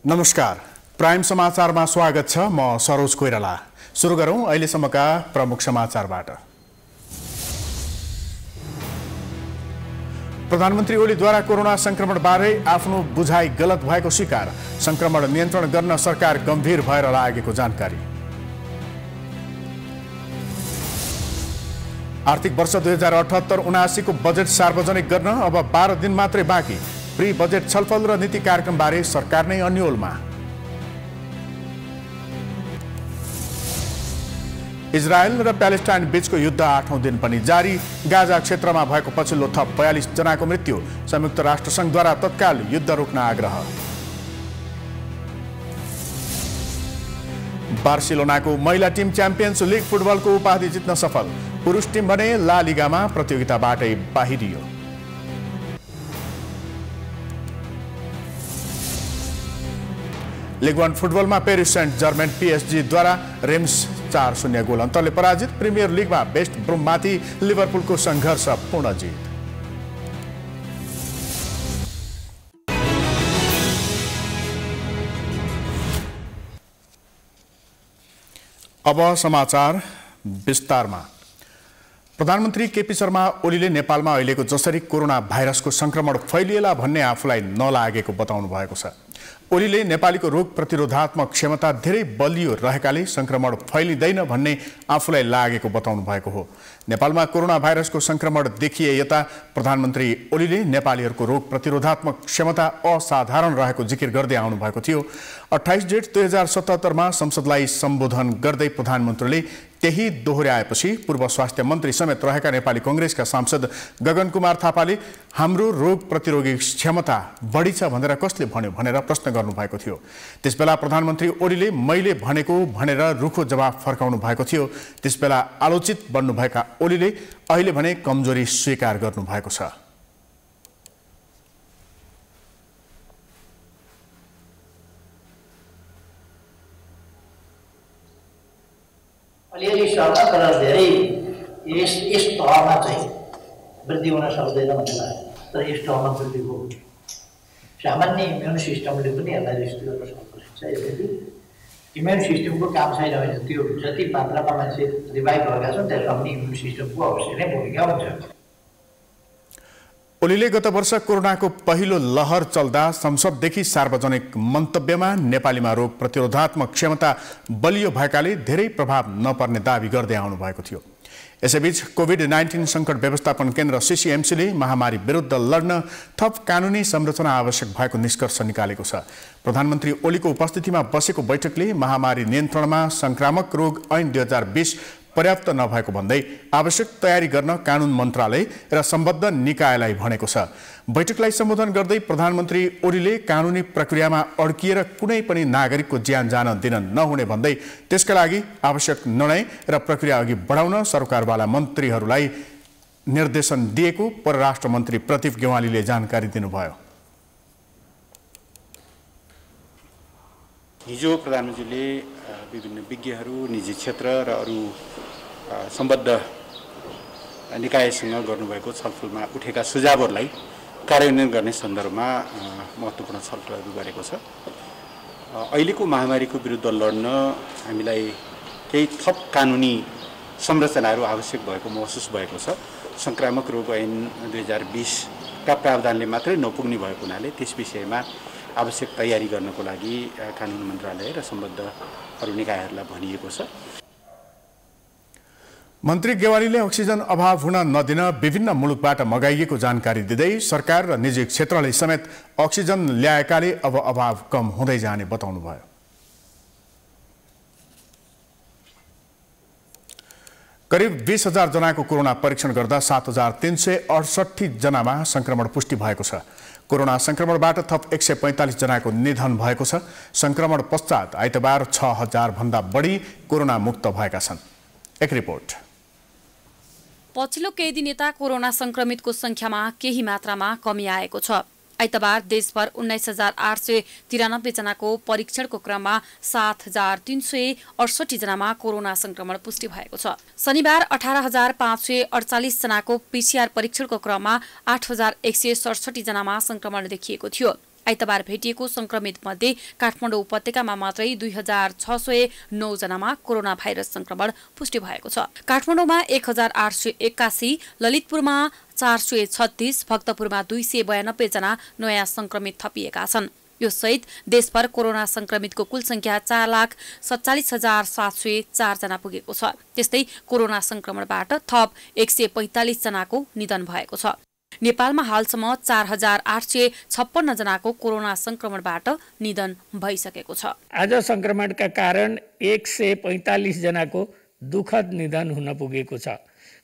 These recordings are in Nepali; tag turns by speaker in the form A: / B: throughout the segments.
A: नमस्कार, प्राइम समाचारमा स्वागत छ। म सरोज कोइराला। सुरु गरौं अहिलेसम्मका प्रमुख समाचारबाट। प्रधानमन्त्री ओलीद्वारा कोरोना संक्रमणबारे आफ्नो बुझाइ गलत भएको स्वीकार। संक्रमण नियन्त्रण गर्न सरकार गम्भीर भएर लागेको जानकारी। आर्थिक वर्ष 2078-79 को बजेट सार्वजनिक गर्न अब 12 दिन मात्रै बाँकी। प्री बजेट छलफल र नीति कार्यक्रमबारे सरकार नै अन्योलमा। इजरायल र प्यालेस्टाइन बीचको युद्ध 8औं दिन पनि जारी। गाजा क्षेत्रमा भएको पछिल्लो थप 42 जनाको मृत्यु। संयुक्त राष्ट्रसङ्घद्वारा तत्काल युद्ध रोक्न आग्रह। बार्सिलोनाको महिला टिम च्याम्पियन्स लिग फुटबलको उपाधि जित्न सफल। पुरुष टिम भने ला लिगामा प्रतियोगिताबाटै बाहिरियो। लिग 1 फुटबलमा पेरिस सेन्ट जर्मेन PSG द्वारा रेम्स 4-0 गोल अन्तरले पराजित। प्रिमियर लिगमा वेस्ट ब्रुममाथि लिभरपुलको सङ्घर्षपूर्ण जित। अब समाचार विस्तारमा। प्रधानमन्त्री केपी शर्मा ओलीले नेपालमा अहिलेको जसरी कोरोना भाइरसको संक्रमण फैलिएला भन्ने आफूलाई नलागेको बताउनु भएको छ। ओलीले नेपालीको रोग प्रतिरोधात्मक क्षमता धेरै बलियो रहेकाले संक्रमण फैलिँदैन भन्ने आफूलाई लागेको बताउनु भएको हो। नेपालमा कोरोना भाइरसको संक्रमण देखिए यता प्रधानमन्त्री ओलीले नेपालीहरूको रोग प्रतिरोधात्मक क्षमता असाधारण रहेको जिकिर गर्दै आउनु भएको थियो। 28 जेठ 2077 मा संसदलाई सम्बोधन गर्दै प्रधानमन्त्रीले त्यही दोहोर्याएपछि पूर्व स्वास्थ्य मन्त्री समेत रहेका नेपाली कांग्रेसका सांसद गगन कुमार थापाले हाम्रो रोग प्रतिरोधी क्षमता बढी छ भनेर कसले भन्यो भनेर प्रश्न गर्नुभएको थियो। त्यसबेला प्रधानमन्त्री ओलीले मैले भनेको भनेर रुखो जवाफ फर्काउनु भएको थियो। त्यसबेला आलोचित बन्नुभएका ओलीले अहिले भने कमजोरी स्वीकार गर्नुभएको छ।
B: अलिअलि सर्छ तर धेरै यस तहमा चाहिँ वृद्धि हुन सक्दैन भन्ने लाग्छ। तर यस तहमा वृद्धिको सामान्य इम्युन सिस्टमले पनि यसलाई रेस्क्यु गर्न सक्छ। यदि इम्युन सिस्टमको काम छैन भने त्यो जति मात्रामा मान्छे रिभाइभ भएका छन् त्यसमा पनि इम्युन सिस्टमको अवश्य नै भूमिका हुन्छ।
A: ओलीले गत वर्ष कोरोनाको पहिलो लहर चल्दा संसददेखि सार्वजनिक मन्तव्यमा नेपालीमा रोग प्रतिरोधात्मक क्षमता बलियो भएकाले धेरै प्रभाव नपर्ने दावी गर्दै आउनु भएको थियो। यसैबीच कोभिड-19 संकट व्यवस्थापन केन्द्र CCMCले महामारी विरुद्ध लड्न थप कानुनी संरचना आवश्यक भएको निष्कर्ष निकालेको छ। प्रधानमन्त्री ओलीको उपस्थितिमा बसेको बैठकले महामारी नियन्त्रणमा संक्रामक रोग ऐन 2020 पर्याप्त नभएको भन्दै आवश्यक तयारी गर्न कानुन मन्त्रालय र सम्बद्ध निकायलाई भनेको छ। बैठकलाई सम्बोधन गर्दै प्रधानमन्त्री ओलीले कानुनी प्रक्रियामा अड्किएर कुनै पनि नागरिकको ज्यान जान दिन नहुने भन्दै त्यसका लागि आवश्यक निर्णय र प्रक्रिया अघि बढाउन सरकारवाला मन्त्रीहरूलाई निर्देशन दिएको परराष्ट्र मन्त्री प्रदीप गेवालीले जानकारी दिनुभयो।
C: हिजो प्रधानमन्त्रीले विभिन्न विज्ञहरू, निजी क्षेत्र र अरू सम्बद्ध निकायसँग गर्नुभएको छलफलमा उठेका सुझावहरूलाई कार्यान्वयन गर्ने सन्दर्भमा महत्त्वपूर्ण छलफलहरू गरेको छ। अहिलेको महामारीको विरुद्ध लड्न हामीलाई केही थप कानुनी संरचनाहरू आवश्यक भएको महसुस भएको छ। संक्रामक रोग ऐन 2020 का प्रावधानले मात्रै नपुग्ने भएको हुनाले त्यस विषयमा आवश्यक तयारी गर्नको लागि कानुन मन्त्रालय र सम्बद्ध अरू निकायहरूलाई भनिएको छ।
A: मन्त्री गेवालीले अक्सिजन अभाव हुन नदिन विभिन्न मुलुकबाट मगाइएको जानकारी दिँदै सरकार र निजी क्षेत्रले समेत अक्सिजन ल्याएकाले अब अभाव कम हुँदै जाने बताउनुभयो। करिब 20,000 जनाको कोरोना परीक्षण गर्दा 7,368 जनामा संक्रमण पुष्टि भएको छ। कोरोना संक्रमणबाट थप 145 जनाको निधन भएको छ। संक्रमण पश्चात आइतबार 6,000 भन्दा बढी कोरोना मुक्त भएका छन्। एक रिपोर्ट।
D: पछिल्लो केही दिन यता कोरोना संक्रमितको संख्यामा केही मात्रामा कमी आएको छ। आइतबार देशभर 19,893 जनाको परीक्षणको क्रममा 7,368 जनामा कोरोना संक्रमण पुष्टि भएको छ। शनिबार 18,548 जनाको PCR परीक्षणको क्रममा 8,167 जनामा संक्रमण देखिएको थियो। आइतबार भेटिएको संक्रमित मध्ये काठमाडौँ उपत्यकामा मात्रै 2609 जनामा कोरोना भाइरस संक्रमण पुष्टि भएको छ। काठमाडौँमा 1881, ललितपुरमा 436, भक्तपुरमा 292 जना नयाँ संक्रमित थपिएका छन्। यो सहित देशभर कोरोना संक्रमितको कुल संख्या 4,47,704 जना पुगेको छ। त्यस्तै कोरोना संक्रमणबाट थप 145 जनाको निधन भएको छ। नेपालमा हालसम्म 4,856 जनाको कोरोना संक्रमणबाट निधन भइसकेको छ।
E: आज संक्रमणका कारण 145 जनाको दुःखद निधन हुन पुगेको छ।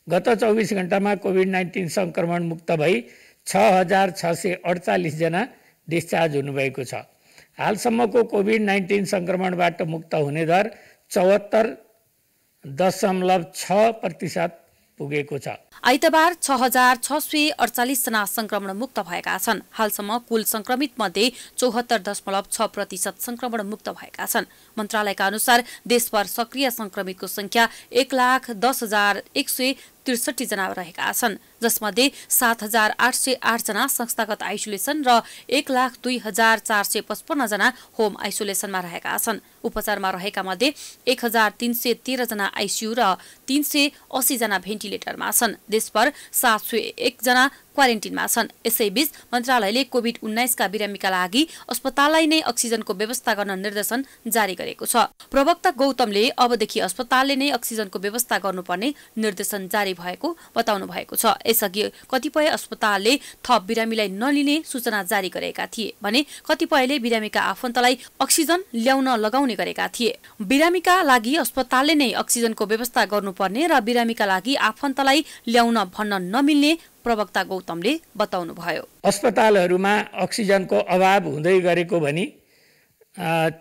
E: गत 24 घण्टामा कोभिड-19 संक्रमण मुक्त भई 6,648 जना डिस्चार्ज हुनुभएको छ। हालसम्मको कोभिड-19 संक्रमणबाट मुक्त हुने दर 74.6% पुगेको छ।
D: आइतबार 6,648 जना संक्रमण मुक्त भएका छन्। हालसम्म कुल संक्रमित मध्ये 74.6% संक्रमण मुक्त भएका छन्। मन्त्रालयका अनुसार देशभर सक्रिय संक्रमितको संख्या 1,10,163 जना रहेका छन्, जसमध्ये 7,808 जना संस्थागत आइसोलेसन र 1,02,455 जना होम आइसोलेसनमा रहेका छन्। उपचारमा रहेका मध्ये 1,313 जना आइसियु र 380 जना भेन्टिलेटरमा छन्। देशभर 701 जना क्वारेन्टिनमा छन्। यसैबीच मन्त्रालयले कोभिड-19 का बिरामीका लागि अस्पताललाई नै अक्सिजनको व्यवस्था गर्न निर्देशन जारी गरेको छ। प्रवक्ता गौतमले अबदेखि अस्पतालले नै अक्सिजनको व्यवस्था गर्नुपर्ने निर्देशन जारी भएको बताउनु भएको छ। यसअघि कतिपय अस्पतालले थप बिरामीलाई नलिने सूचना जारी गरेका थिए भने कतिपयले बिरामीका आफन्तलाई अक्सिजन ल्याउन लगाउने गरेका थिए। बिरामीका लागि अस्पतालले नै अक्सिजनको व्यवस्था गर्नुपर्ने र बिरामीका लागि आफन्तलाई ल्याउन भन्न नमिल्ने प्रवक्ता गौतमले बताउनुभयो।
E: अस्पतालहरूमा अक्सिजनको अभाव हुँदै गरेको भनी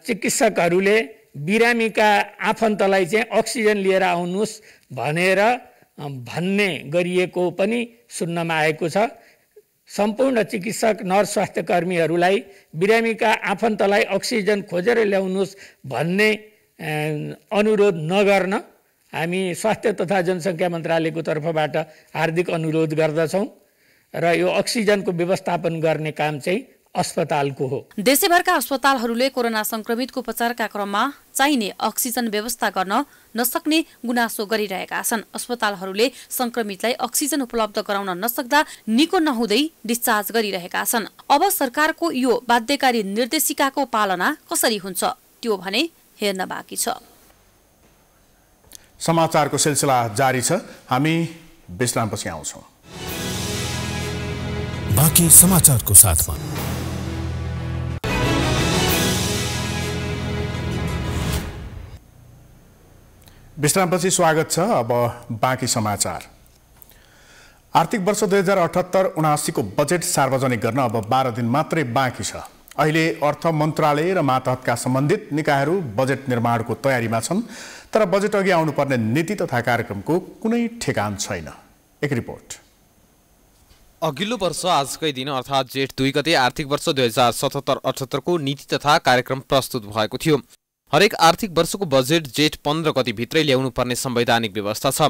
E: चिकित्सकहरूले बिरामीका आफन्तलाई चाहिँ अक्सिजन लिएर आउनुहोस् भनेर भन्ने गरिएको पनि सुन्नमा आएको छ। सम्पूर्ण चिकित्सक, नर्स, स्वास्थ्य कर्मीहरूलाई बिरामीका आफन्तलाई अक्सिजन खोजेर ल्याउनुहोस् भन्ने अनुरोध नगर्न हामी स्वास्थ्य तथा जनसङ्ख्या मन्त्रालयको तर्फबाट हार्दिक अनुरोध गर्दछौँ र यो अक्सिजनको व्यवस्थापन गर्ने काम चाहिँ अस्पतालको हो।
D: देशैभरका अस्पतालहरूले कोरोना संक्रमितको उपचारका क्रममा चाहिने अक्सिजन व्यवस्था गर्न नसक्ने गुनासो गरिरहेका छन्। अस्पतालहरूले संक्रमितलाई अक्सिजन उपलब्ध गराउन नसक्दा निको नहुँदै डिस्चार्ज गरिरहेका छन्। अब सरकारको यो बाध्यकारी निर्देशिकाको पालना कसरी हुन्छ त्यो भने हेर्न बाँकी छ।
A: समाचारको सिलसिला जारी छ। हामी विश्रामपछि आउँछौँ।
F: बाँकी समाचारको साथमा
A: विश्रामपछि स्वागत छ। अब बाँकी समाचार। आर्थिक वर्ष 2078-79 को बजेट सार्वजनिक गर्न अब 12 दिन मात्रै बाँकी छ। अहिले अर्थ मन्त्रालय र मातहतका सम्बन्धित निकायहरू बजेट निर्माणको तयारीमा छन्, तर बजेट अघि आउनुपर्ने नीति तथा कार्यक्रमको कुनै ठेगान छैन। एक रिपोर्ट।
G: अघिल्लो वर्ष आजकै दिन अर्थात् जेठ 2 गते आर्थिक वर्ष 2077-78 को नीति तथा कार्यक्रम प्रस्तुत भएको थियो। हरेक आर्थिक वर्षको बजेट जेठ 15 गते भित्रै ल्याउनुपर्ने संवैधानिक व्यवस्था छ।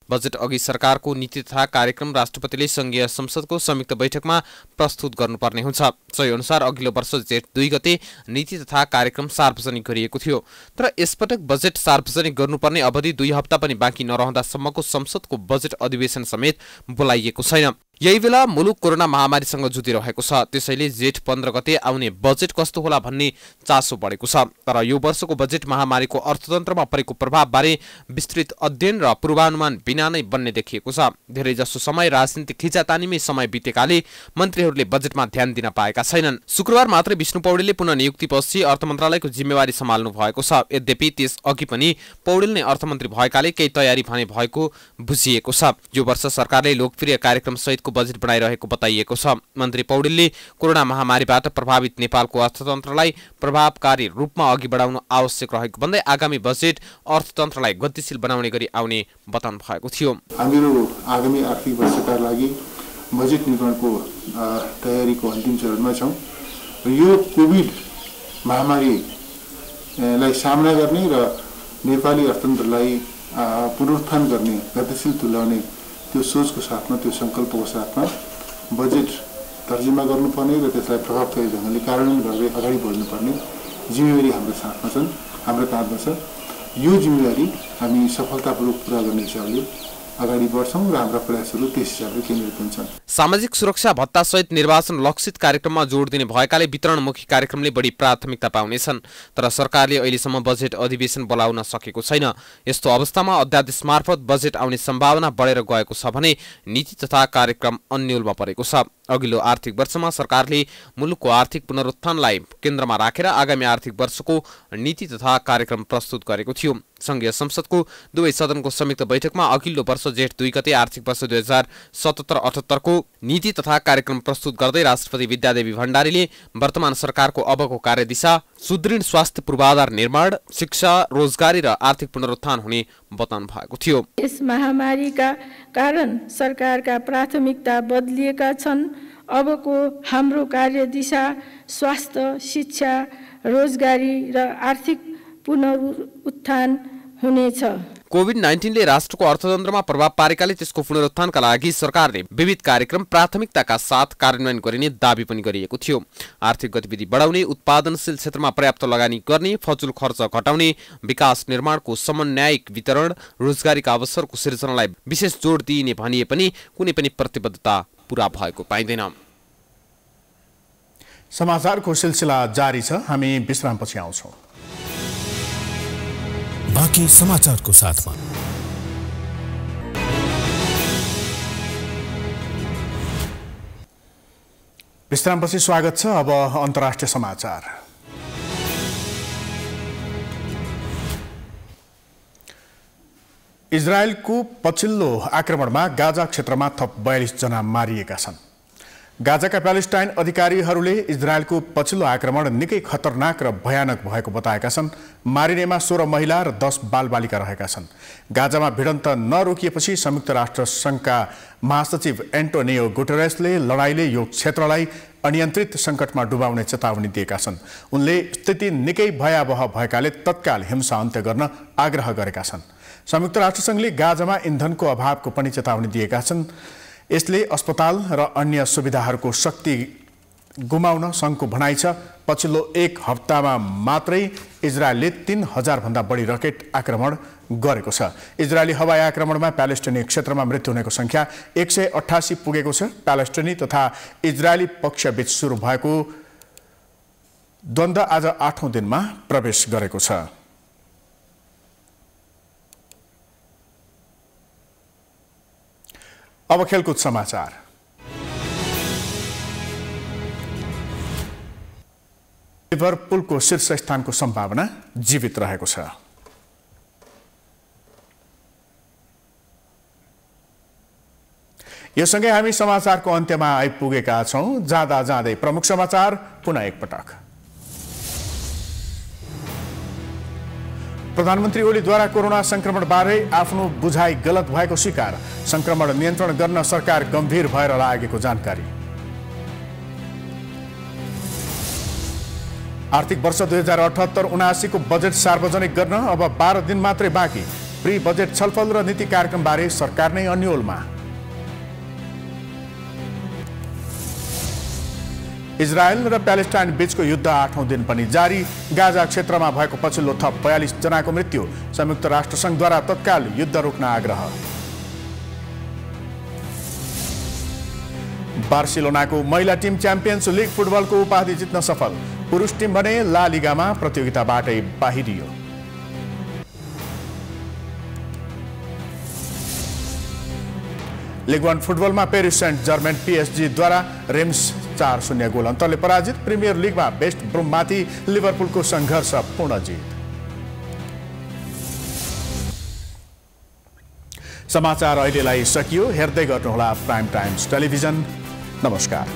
G: बजेट अघि सरकारको नीति तथा कार्यक्रम राष्ट्रपतिले संघीय संसदको संयुक्त बैठकमा प्रस्तुत गर्नुपर्ने हुन्छ। सोही अनुसार अघिल्लो वर्ष जेठ 2 गते नीति तथा कार्यक्रम सार्वजनिक गरिएको थियो, तर यसपटक बजेट सार्वजनिक गर्नुपर्ने अवधि 2 हप्ता पनि बाँकी नरहँदासम्मको संसदको बजेट अधिवेशन समेत बोलाइएको छैन। यही बेला मुलुक कोरोना महामारीसँग जुधिरहेको छ। त्यसैले जेठ 15 गते आउने बजेट कस्तो होला भन्ने चासो बढेको छ। तर यो वर्षको बजेट महामारीको अर्थतन्त्रमा परेको प्रभावबारे विस्तृत अध्ययन र पूर्वानुमान बिना नै बन्ने देखिएको छ। धेरैजसो समय राजनीतिक खिचातानीमै समय बितेकाले मन्त्रीहरूले बजेटमा ध्यान दिन पाएका छैनन्। शुक्रबार मात्रै विष्णु पौडेलले पुनः नियुक्तिपछि अर्थ मन्त्रालयको जिम्मेवारी सम्हाल्नु भएको छ। यद्यपि त्यसअघि पनि पौडेल नै अर्थमन्त्री भएकाले केही तयारी भने भएको बुझिएको छ। यो वर्ष सरकारले लोकप्रिय कार्यक्रम सहित बजेट बनाइरहेको बताइएको छ। मन्त्री पौडेलले कोरोना महामारीबाट प्रभावित नेपालको अर्थतन्त्रलाई प्रभावकारी रूपमा अघि बढाउनु आवश्यक रहेको भन्दै आगामी बजेट अर्थतन्त्रलाई गतिशील बनाउने गरी आउने बताउनु भएको थियो।
H: हामीहरू आगामी आर्थिक वर्षका लागि बजेट निर्माणको तयारीको अन्तिम चरणमा छौँ। यो कोभिड महामारीलाई सामना गर्ने र नेपाली अर्थतन्त्रलाई पुनरुत्थान गर्ने, गतिशील तुल्याउने त्यो सोचको साथमा, त्यो संकल्पको साथमा बजेट तर्जुमा गर्नुपर्ने र त्यसलाई प्रभावकारी ढङ्गले कार्यान्वयन गर्दै अगाडि बढ्नुपर्ने जिम्मेवारी हाम्रो साथमा छन्, हाम्रो काँधमा छ। यो जिम्मेवारी हामी सफलतापूर्वक पुरा गर्ने हिसाबले अगाडि बढ्छौँ र हाम्रा प्रयासहरू त्यस हिसाबले केन्द्रित हुन्छन्।
G: सामाजिक सुरक्षा भत्ता सहित निर्वाचन लक्षित कार्यक्रममा जोड दिने भएकाले वितरणमुखी कार्यक्रमले बढी प्राथमिकता पाउनेछन्। तर सरकारले अहिलेसम्म बजेट अधिवेशन बोलाउन सकेको छैन। यस्तो अवस्थामा अध्यादेश मार्फत बजेट आउने सम्भावना बढेर गएको छ भने नीति तथा कार्यक्रम अन्यलमा परेको छ। अघिल्लो आर्थिक वर्षमा सरकारले मुलुकको आर्थिक पुनरुत्थानलाई केन्द्रमा राखेर आगामी आर्थिक वर्षको नीति तथा कार्यक्रम प्रस्तुत गरेको थियो। संघीय संसदको दुवै सदनको संयुक्त बैठकमा अघिल्लो वर्ष जेठ 2 गते आर्थिक वर्ष 2077-78 को नीति तथा कार्यक्रम प्रस्तुत गर्दै राष्ट्रपति विद्यादेवी भण्डारीले वर्तमान सरकारको अबको कार्यदिशा सुदृढ स्वास्थ्य पूर्वाधार निर्माण, शिक्षा, रोजगारी र आर्थिक पुनरुत्थान हुने बताउनु भएको थियो।
I: यस महामारीका कारण सरकारका प्राथमिकता बदलिएका छन्। अबको हाम्रो कार्यदिशा स्वास्थ्य, शिक्षा, रोजगारी र आर्थिक पुनरुत्थान हुनेछ।
G: कोभिड-19 ले राष्ट्रको अर्थतन्त्रमा प्रभाव पारेकाले त्यसको पुनरुत्थानका लागि सरकारले विविध कार्यक्रम प्राथमिकताका साथ कार्यान्वयन गरिने दाबी पनि गरिएको थियो। आर्थिक गतिविधि बढाउने, उत्पादनशील क्षेत्रमा पर्याप्त लगानी गर्ने, फजुल खर्च घटाउने, विकास निर्माणको समन्वयिक वितरण, रोजगारीका अवसरको सृजनालाई विशेष जोड दिइने भनिए पनि कुनै पनि प्रतिबद्धता पूरा भएको पाइँदैन।
A: समाचारको सिलसिला जारी छ, हामी विश्रामपछि आउँछौँ।
F: बाँकी समाचारको साथमा
A: विश्रामपछि स्वागत छ। अब अन्तर्राष्ट्रिय समाचार। इजरायलको पछिल्लो आक्रमणमा गाजा क्षेत्रमा थप 42 जना मारिएका छन्। गाजाका प्यालेस्टाइन अधिकारीहरूले इजरायलको पछिल्लो आक्रमण निकै खतरनाक र भयानक भएको बताएका छन्। मारिनेमा 16 महिला र 10 बालबालिका रहेका छन्। गाजामा भिडन्त नरोकिएपछि संयुक्त राष्ट्र सङ्घका महासचिव एन्टोनियो गुटेरेसले लडाईले यो क्षेत्रलाई अनियन्त्रित सङ्कटमा डुबाउने चेतावनी दिएका छन्। उनले स्थिति निकै भयावह भएकाले तत्काल हिंसा अन्त्य गर्न आग्रह गरेका छन्। संयुक्त राष्ट्रसङ्घले गाजामा इन्धनको अभावको पनि चेतावनी दिएका छन्। यसले अस्पताल र अन्य सुविधाहरूको शक्ति गुमाउन सङ्घको भनाइ छ। पछिल्लो 1 हप्तामा मात्रै इजरायलले 3000 भन्दा बढी रकेट आक्रमण गरेको छ। इजरायली हवाई आक्रमणमा प्यालेस्टाइनी क्षेत्रमा मृत्यु हुनेको सङ्ख्या 188 पुगेको छ। प्यालेस्टाइनी तथा इजरायली पक्षबीच सुरु भएको द्वन्द्व आज 8औं दिनमा प्रवेश गरेको छ। अब खेलकुद समाचार। लिभरपुलको शीर्ष स्थानको सम्भावना जीवित रहेको छ। यो सँगै हामी समाचारको अन्त्यमा आइपुगेका छौं। जाँदा जाँदै प्रमुख समाचार पुनः एकपटक। प्रधानमन्त्री ओलीद्वारा कोरोना संक्रमणबारे आफ्नो बुझाइ गलत भएको स्वीकार। संक्रमण नियन्त्रण गर्न सरकार गम्भीर भएर लागेको जानकारी। आर्थिक वर्ष 2078-79 को बजेट सार्वजनिक गर्न अब 12 दिन मात्रै बाँकी। प्री बजेट छलफल र नीति कार्यक्रमबारे सरकार नै अन्योलमा। इजरायल र प्यालेस्टाइन बीचको युद्ध 8औं दिन पनि जारी। गाजा क्षेत्रमा भएको पछिल्लो थप 42 जनाको मृत्यु। संयुक्त राष्ट्रसङ्घद्वारा तत्काल युद्ध रोक्न आग्रह। बार्सिलोनाको महिला टिम च्याम्पियन्स लिग फुटबलको उपाधि जित्न सफल। पुरुष टिम भने ला लिगामा प्रतियोगिताबाटै बाहिरियो। लिग 1 फुटबलमा पेरिस सेन्ट जर्मेन PSG द्वारा रेम्स 4-0 गोल अन्तरले पराजित। प्रिमियर लिगमा वेस्ट ब्रुममाथि लिभरपुलको सङ्घर्षपूर्ण जित। समाचार अहिलेलाई सकियो। हेर्दै गर्नुहोला प्राइम टाइम्स टेलिभिजन। नमस्कार।